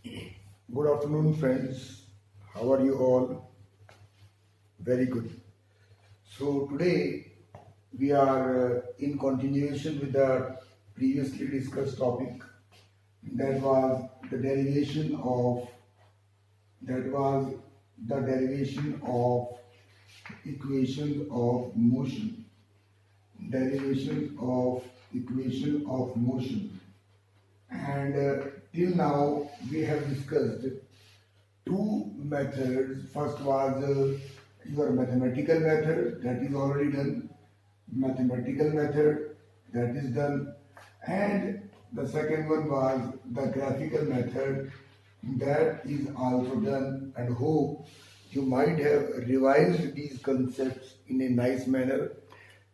Good afternoon, friends. How are you all? Very good. So, today we are in continuation with the previously discussed topic that was the derivation of that was the derivation of equation of motion. Derivation of equation of motion. And till now we have discussed two methods. First was your mathematical method, that is already done. Mathematical method, that is done. And the second one was the graphical method, that is also done. And hope you might have revised these concepts in a nice manner,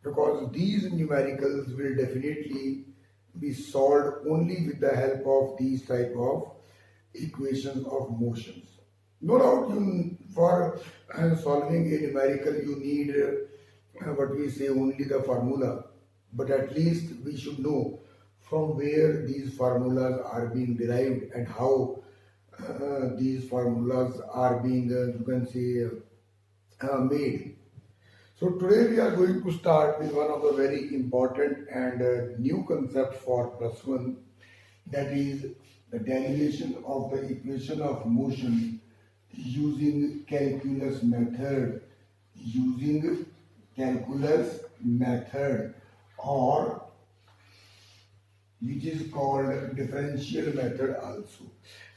because these numericals will definitely be solved only with the help of these type of equations of motions. No doubt, for solving a numerical you need what we say only the formula, but at least we should know from where these formulas are being derived and how these formulas are being you can say made. So today we are going to start with one of the very important and new concept for plus one, that is the derivation of the equation of motion using calculus method, using calculus method, or which is called differential method also.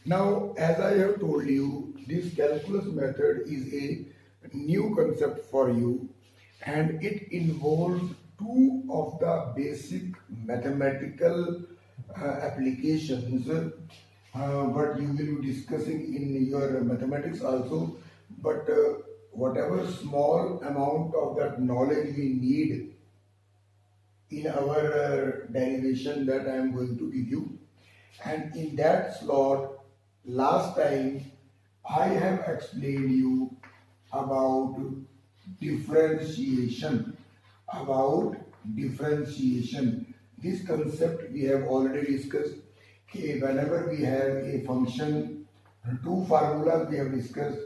Now, as I have told you, this calculus method is a new concept for you, and it involves two of the basic mathematical applications what you will be discussing in your mathematics also. But whatever small amount of that knowledge we need in our derivation, that I am going to give you. And in that slot, last time I have explained you about differentiation. About differentiation. This concept we have already discussed. Okay, whenever we have a function, two formulas we have discussed,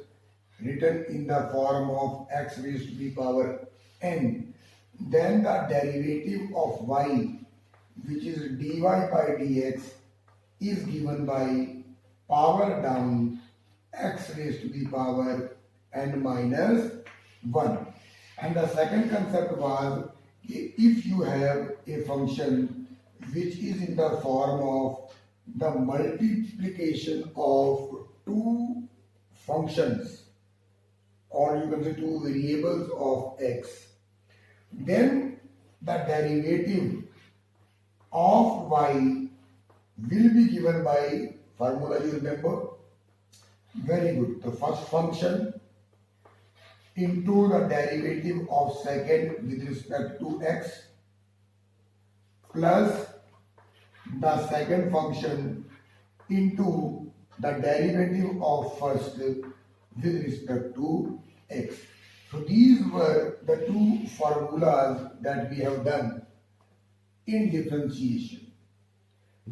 written in the form of x raised to the power n, then the derivative of y, which is dy by dx, is given by power down x raised to the power n minus 1. And the second concept was, if you have a function which is in the form of the multiplication of two functions, or you can say two variables of x, then the derivative of y will be given by formula, you remember? Very good. The first function into the derivative of second with respect to x, plus the second function into the derivative of first with respect to x. So these were the two formulas that we have done in differentiation.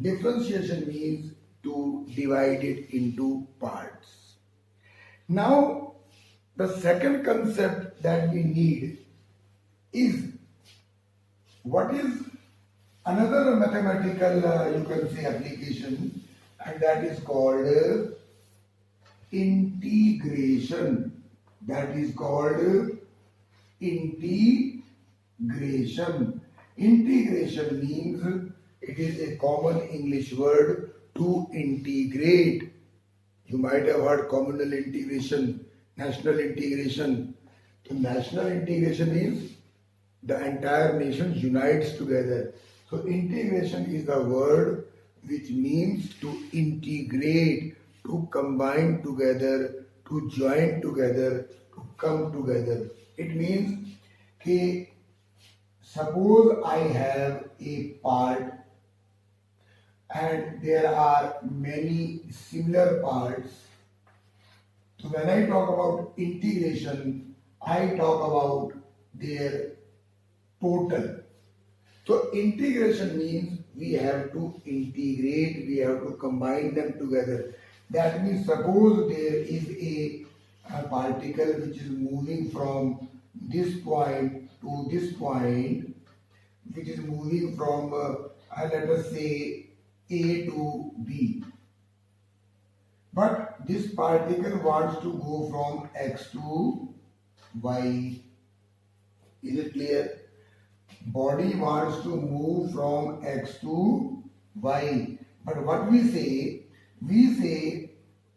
Differentiation means to divide it into parts. Now, the second concept that we need is, what is another mathematical you can say application, and that is called integration. That is called integration. Integration means, it is a common English word to integrate. You might have heard communal integration, national integration. So national integration is the entire nation unites together. So integration is the word which means to integrate, to combine together, to join together, to come together. It means, okay, suppose I have a part and there are many similar parts. So when I talk about integration, I talk about their total. So integration means we have to integrate, we have to combine them together. That means suppose there is a particle which is moving from this point to this point, which is moving from let us say A to B. But this particle wants to go from X to Y. Is it clear? Body wants to move from X to Y. But what we say,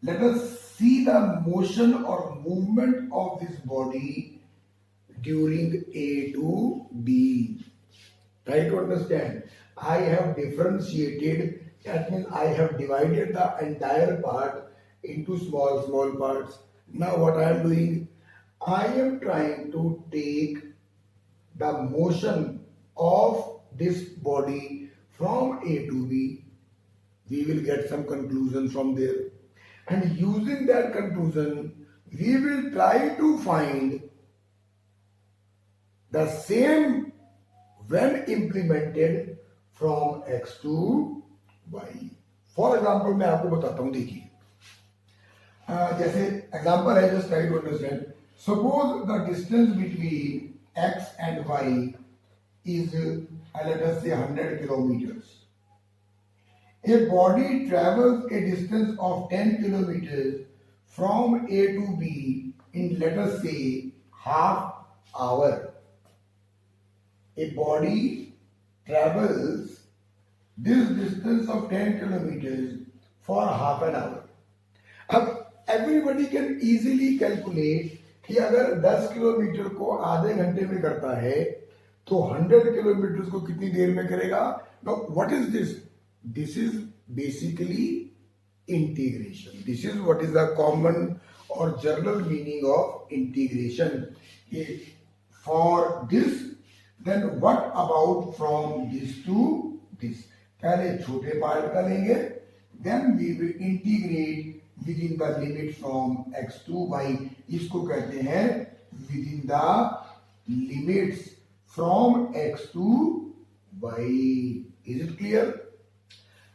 let us see the motion or movement of this body during A to B. Try to understand. I have differentiated, that means I have divided the entire part into small parts. Now what I am doing, I am trying to take the motion of this body from A to B. We will get some conclusion from there. And using that conclusion, we will try to find the same when implemented from X to Y. For example, मैं आपको बताता हूँ, देखिए जैसे example है, just try to understand. Suppose the distance between X and Y is let us say 100 kilometers. A body travels a distance of 10 kilometers from A to B in let us say half hour. A body travels this distance of 10 kilometers for half an hour. अब everybody can easily calculate कि अगर 10 kilometre को आधे घंटे में करता है तो 100 किलोमीटर को कितनी देर में करेगा. Now what is this? This is basically integration. This is what is the common or general meaning of integration. For this, then what about from this to this? पहले छोटे पार्ट का लेंगे, then we will integrate within the limit from x to y. इसको कहते हैं within the limits from x to y. Is it clear?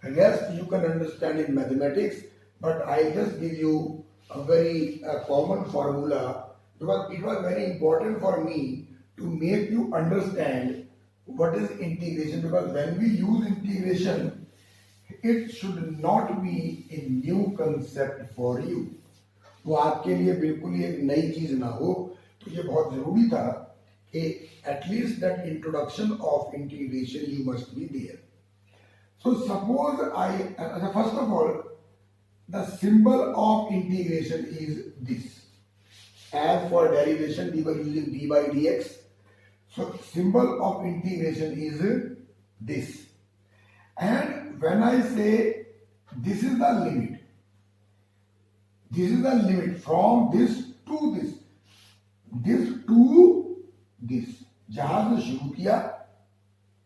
Rest you can understand in mathematics, but I just give you a very common formula because it was very important for me to make you understand what is integration, because when we use integration, it should not be a new concept for you. तो आपके लिए बिल्कुल ही एक नई चीज ना हो, तो ये बहुत जरूरी था कि at least that introduction of integration you must be there. So suppose first of all, the symbol of integration is this. As for derivation, we were using d by dx. So symbol of integration is this. And when I say this is the limit, this is the limit from this to this, this to this, जहां से शुरू किया,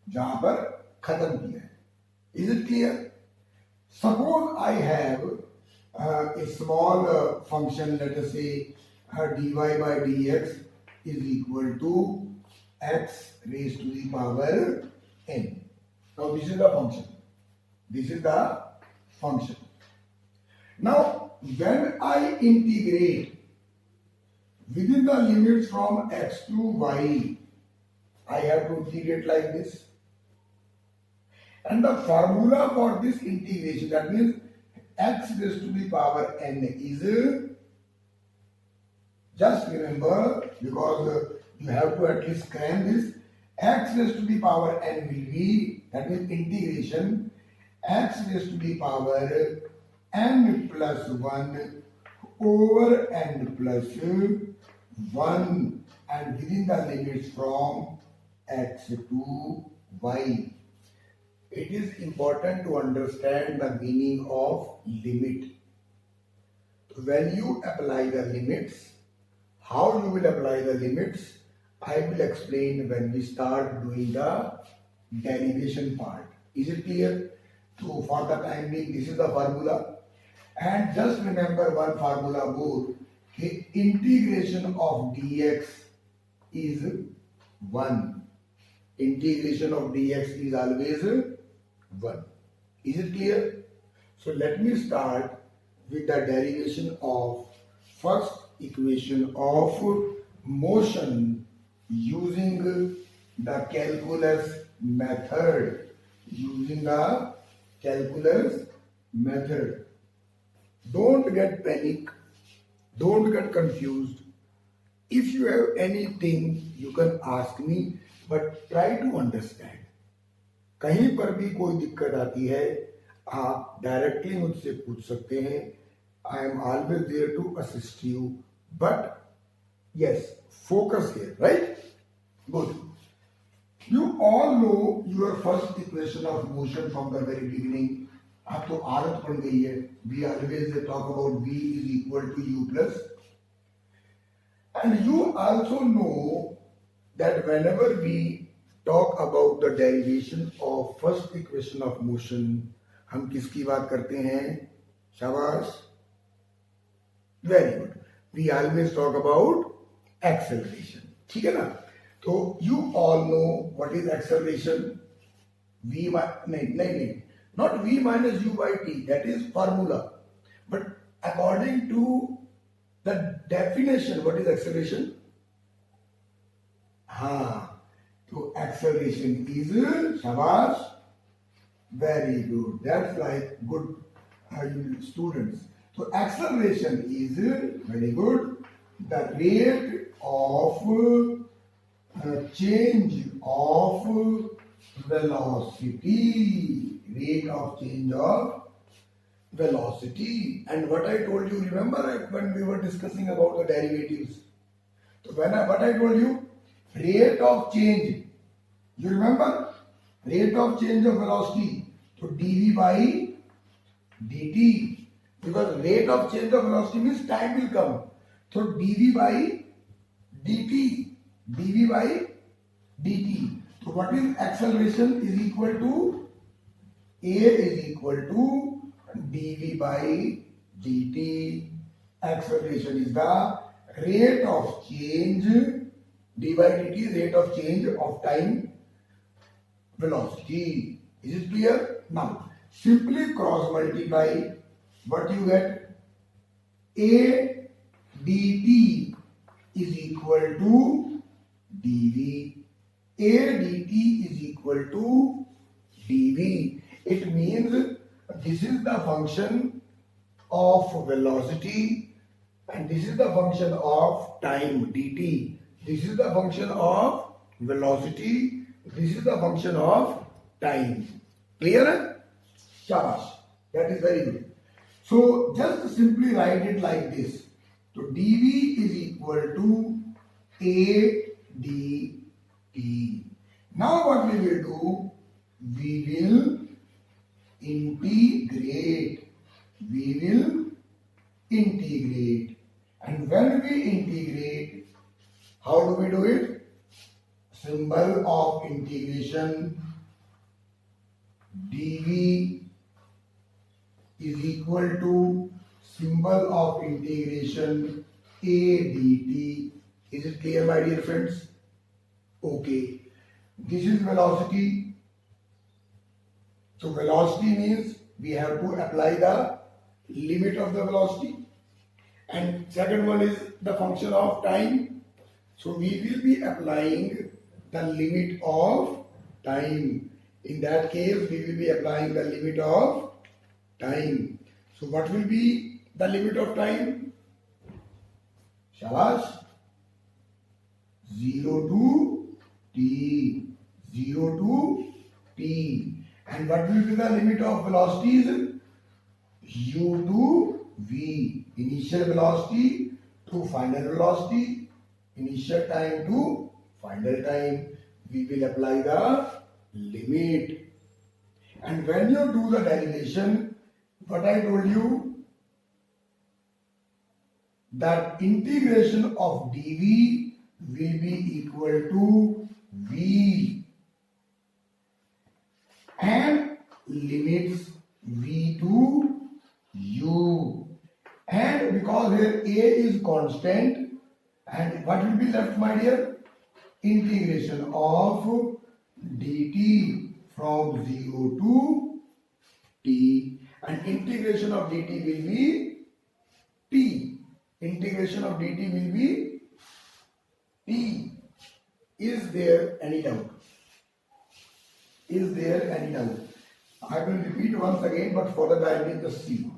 जहां पर खत्म किया. Is it clear? Suppose I have a small function, let us say dy by dx is equal to x raised to the power n. Now this is the function. This is the function. Now when I integrate within the limits from x to y, I have to integrate like this. And the formula for this integration, that means x raised to the power n is, just remember, because you have to at least cram this, x raised to the power n will be, that means integration, x raised to the power n plus 1 over n plus 1, and within the limits from x to y. It is important to understand the meaning of limit. When you apply the limits, how you will apply the limits, I will explain when we start doing the derivation part. Is it clear? So for the time being, this is the formula. And just remember one formula more. The integration of dx is 1. Integration of dx is always 1. Is it clear? So let me start with the derivation of first equation of motion using the calculus method. Using the calculus method. Don't get panic. Don't get confused. If you have anything, you can ask me, but try to understand. कहीं पर भी कोई दिक्कत आती है, आप directly मुझसे पूछ सकते हैं. I am always there to assist you, but yes, focus here, right? Good. You all know your first equation of motion from the very beginning. अब तो आदत पड़ गई है. We always talk about V is equal to U plus. And you also know that whenever we talk about the derivation of first equation of motion, हम किसकी बात करते हैं? शाबाश. Very good. We always talk about acceleration. ठीक है ना? तो you all know what is acceleration. V नहीं, not V minus U by T. That is formula. But according to the definition, what is acceleration? हाँ, तो acceleration is शाबाश. Very good. That's like good students. So acceleration is very good. The rate of change of velocity. Rate of change of velocity. And what I told you, remember when we were discussing about the derivatives? So what I told you, rate of change. You remember? Rate of change of velocity. So dv by dt. Because rate of change of velocity means time will come. So dv by dt. dv by dt. So what is acceleration is equal to A is equal to dv by dt. Acceleration is the rate of change. d by dt is rate of change of time velocity. Is it clear? Now, simply cross multiply. What you get? A dt is equal to dv. A dt is equal to dv. It means this is the function of velocity and this is the function of time dt. This is the function of velocity. This is the function of time. Clear? Shabash. That is very good. So just simply write it like this. So dv is equal to a dt. Now what we will do? We will integrate. We will integrate. And when we integrate, how do we do it? Symbol of integration. dv is equal to symbol of integration a dt. Is it clear, my dear friends? Okay. This is velocity. So velocity means we have to apply the limit of the velocity. And second one is the function of time. So we will be applying the limit of time. In that case, we will be applying the limit of time. So what will be the limit of time? Shabash. 0 to t. 0 to t. And what will be the limit of velocities? U to v. Initial velocity to final velocity. Initial time to final time. We will apply the limit. And when you do the derivation, what I told you, that integration of dv will be equal to v and limits v to u. And because here a is constant, and what will be left, my dear? Integration of dt from 0 to t, and integration of dt will be t. Integration of dt will be t. Is there any doubt? Is there any doubt? I will repeat once again, but for the time being, just see.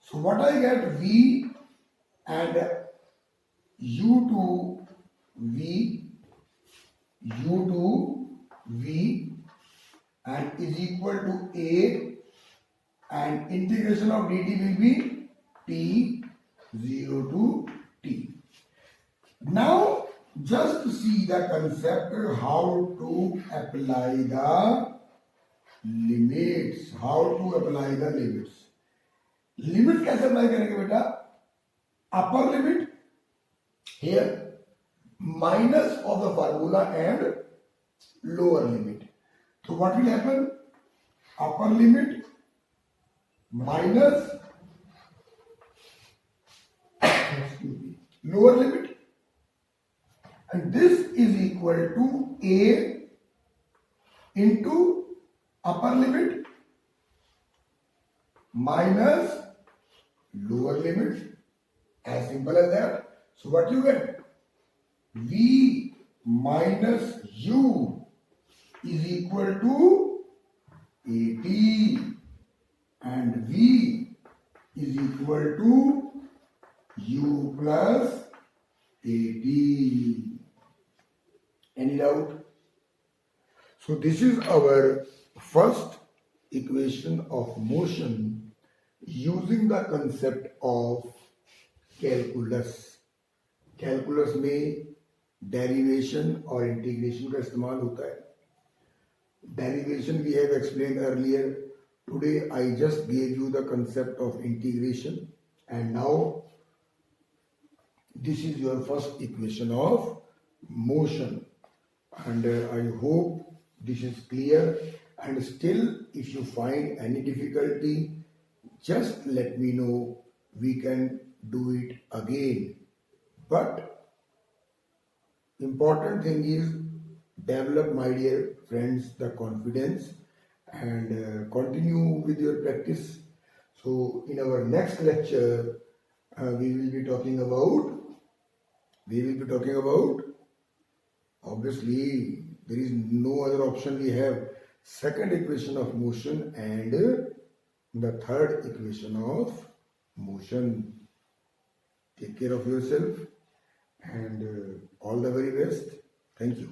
So what I get, v and u2 v, u2 v, and is equal to a, and integration of dt will be t 0 to t. Now just see the concept how to apply the limits. How to apply the limits. Limit कैसे apply करेंगे बेटा? Upper limit here minus of the formula and lower limit. So what will happen? Upper limit minus lower limit, and this is equal to a into upper limit minus lower limit. As simple as that. So what you get? V minus u is equal to at, and v is equal to u plus at. Any doubt? So this is our first equation of motion using the concept of calculus. Calculus में derivation और integration का इस्तेमाल होता है. Derivation we have explain earlier. Today I just gave you the concept of integration, and now this is your first equation of motion, and I hope this is clear. And still, if you find any difficulty, just let me know. We can do it again. But important thing is develop, my dear friends, the confidence, and continue with your practice. So in our next lecture, we will be talking about obviously there is no other option. We have second equation of motion and the third equation of motion. Take care of yourself, and all the very best. Thank you.